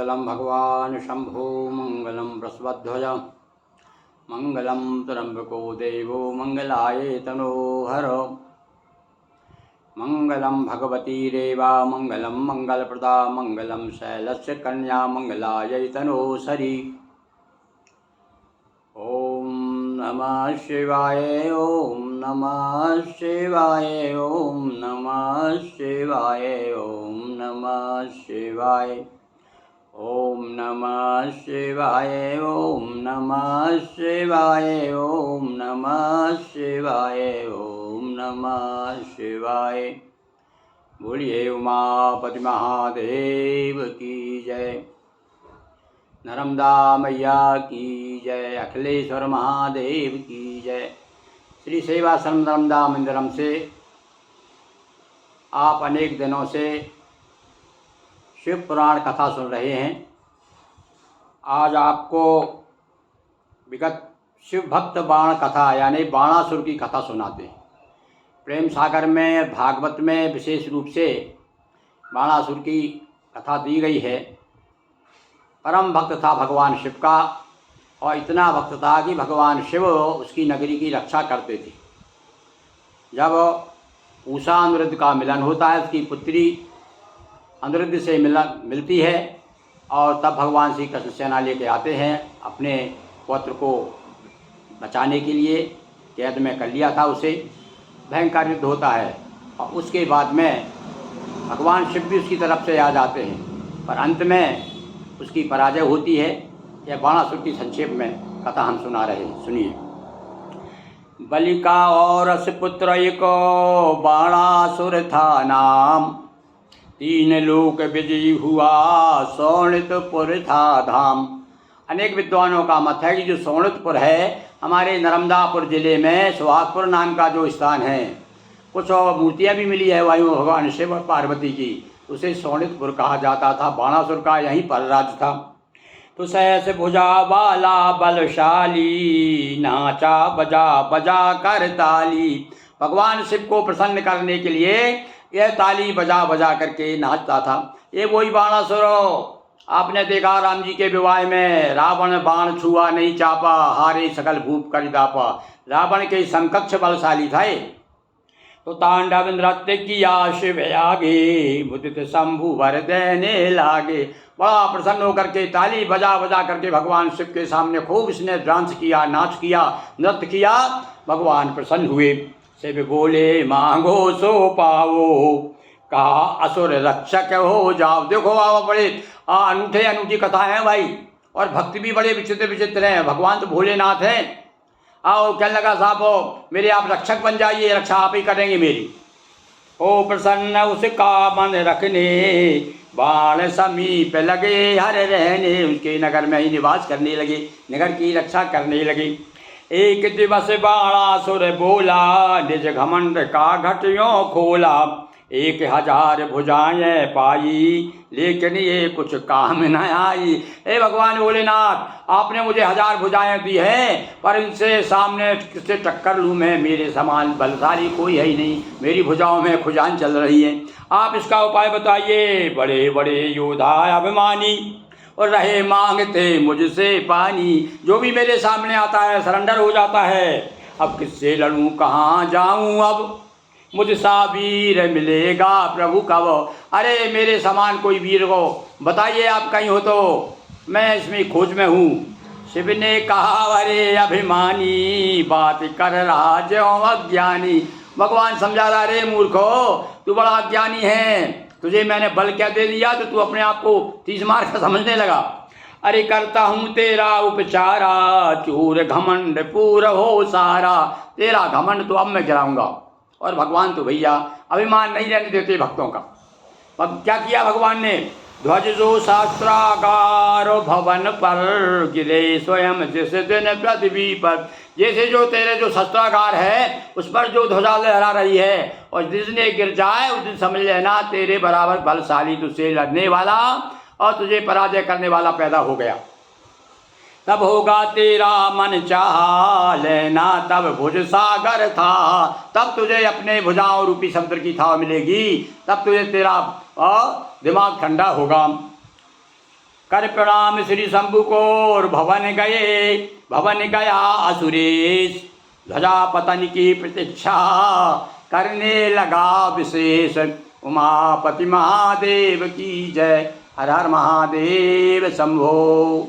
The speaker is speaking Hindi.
मंगलम भगवान शंभो मंगलम बृहस्पध्वज मंगलम त्र्यंबको देवो मंगलाय तनोहर मंगलम भगवती रेवा मंगलम मंगलप्रदा मंगलम शैलस्य कन्या मंगलाय तनोसरी। ओम नमः शिवाय ओम नमः शिवाय ओम नमः शिवाय ओम नमः शिवाय ओम नमः शिवाय ओम नमः शिवाय ओम नमः शिवाय ओम नमः शिवाय। बोलिए उमापति महादेव की जय, नर्मदा मैया की जय, अखिलेश्वर महादेव की जय। श्री सेवाश्रम नर्मदा मंदिरम से आप अनेक दिनों से शिव पुराण कथा सुन रहे हैं। आज आपको विगत शिव भक्त बाण कथा यानी बाणासुर की कथा सुनाते हैं। प्रेम सागर में भागवत में विशेष रूप से बाणासुर की कथा दी गई है। परम भक्त था भगवान शिव का और इतना भक्त था कि भगवान शिव उसकी नगरी की रक्षा करते थे। जब उषा अनुरुद्ध का मिलन होता है, उसकी पुत्री अनुरुद्ध से मिलती है और तब भगवान श्री कृष्ण सेना लेके आते हैं अपने पौत्र को बचाने के लिए। कैद में कर लिया था उसे। भयंकर युद्ध होता है और उसके बाद में भगवान शिव भी उसकी तरफ से आ जाते हैं, पर अंत में उसकी पराजय होती है। यह बाणासुर की संक्षेप में कथा हम सुना रहे हैं, सुनिए। बलि का और पुत्र एक बाणासुर था नाम, तीन लोक विजयी हुआ सोनितपुर था धाम। अनेक विद्वानों का मत है कि जो सोनितपुर है हमारे नर्मदापुर जिले में सुहागपुर नाम का जो स्थान है, कुछ और मूर्तियाँ भी मिली है वायु भगवान शिव और पार्वती की, उसे सोनितपुर कहा जाता था। बाणासुर का यहीं पर राज्य था। तो सहस भुजा वाला बलशाली, नाचा बजा बजा कर ताली। भगवान शिव को प्रसन्न करने के लिए यह ताली बजा बजा करके नाचता था। ये वही बाणासुर आपने देखा राम जी के विवाह में, रावण बाण छुआ नहीं चापा, हारे सकल भूप कर दापा। रावण के समकक्ष बलशाली था। तो तांडव नृत्य किया शिव आगे, मुदित शंभु वर देने लागे। बड़ा प्रसन्न होकर के ताली बजा बजा करके भगवान शिव के सामने खूब इसने डांस किया, नाच किया, नृत्य किया। भगवान प्रसन्न हुए। शिव बोले मांगो सो पाओ, कहा असुर रक्षक हो जाओ। देखो आप बड़े अनूठे अनूठी कथाएं हैं भाई, और भक्ति भी बड़े विचित्र विचित्र हैं। भगवान तो भोलेनाथ हैं। आओ कहने लगा साहब मेरे आप रक्षक बन जाइए, रक्षा आप ही करेंगे मेरी। ओ प्रसन्न उसका मन रखने, बाण समीप लगे हर रहने। उसके नगर में ही निवास करने लगे, नगर की रक्षा करने लगे। एक दिवस बाणासुर बोला, निज घमंड का घटियों खोला। 1000 भुजाएं पाई, लेकिन ये कुछ काम न आई। हे भगवान भोलेनाथ, आपने मुझे 1000 भुजाएं दी हैं, पर इनसे सामने किससे टक्कर लूँ मैं? मेरे समान बलशाली कोई है ही नहीं, मेरी भुजाओं में खुजान चल रही है। आप इसका उपाय बताइए। बड़े बड़े योद्धा अभिमानी और रहे मांगते मुझसे पानी। जो भी मेरे सामने आता है सरेंडर हो जाता है। अब किससे लड़ूं, कहाँ जाऊं? अब मुझसा वीर मिलेगा प्रभु कब? अरे मेरे समान कोई वीर हो बताइए, आप कहीं हो तो मैं इसमें खोज में हूँ। शिव ने कहा अरे अभिमानी, बात कर रहा जो अज्ञानी। भगवान समझा रहा, अरे मूर्खो तू बड़ा अज्ञानी है, तुझे मैंने बल क्या दे दिया तो तू अपने आप को 30 मार का समझने लगा। अरे करता हूँ तेरा उपचारा, चूर घमंड पूरा हो सारा। तेरा घमंड तो अब मैं गिराऊंगा। और भगवान तो भैया अभिमान नहीं रहने देते भक्तों का। अब क्या किया भगवान ने? ध्वज जो शास्त्रागार भवन पर गिरे स्वयं जिस दिन पृथ्वी पर। जैसे जो तेरे जो शस्त्रागार है उस पर जो ध्वजा लहरा रही है, और जिसने गिर जाए उस दिन समझ लेना तेरे बराबर बलशाली तुझसे लड़ने वाला और तुझे पराजय करने वाला पैदा हो गया। तब होगा तेरा मन चाहा लेना, तब भुज सागर था। तब तुझे अपने भुजाओं रूपी समुद्र की थाह मिलेगी, तब तुझे तेरा दिमाग ठंडा होगा। कर प्रणाम श्री शंभु को और भवन गया असुरेश। ध्वजा पतन की प्रतीक्षा करने लगा विशेष। उमापति महादेव की जय। हर हर महादेव शंभो।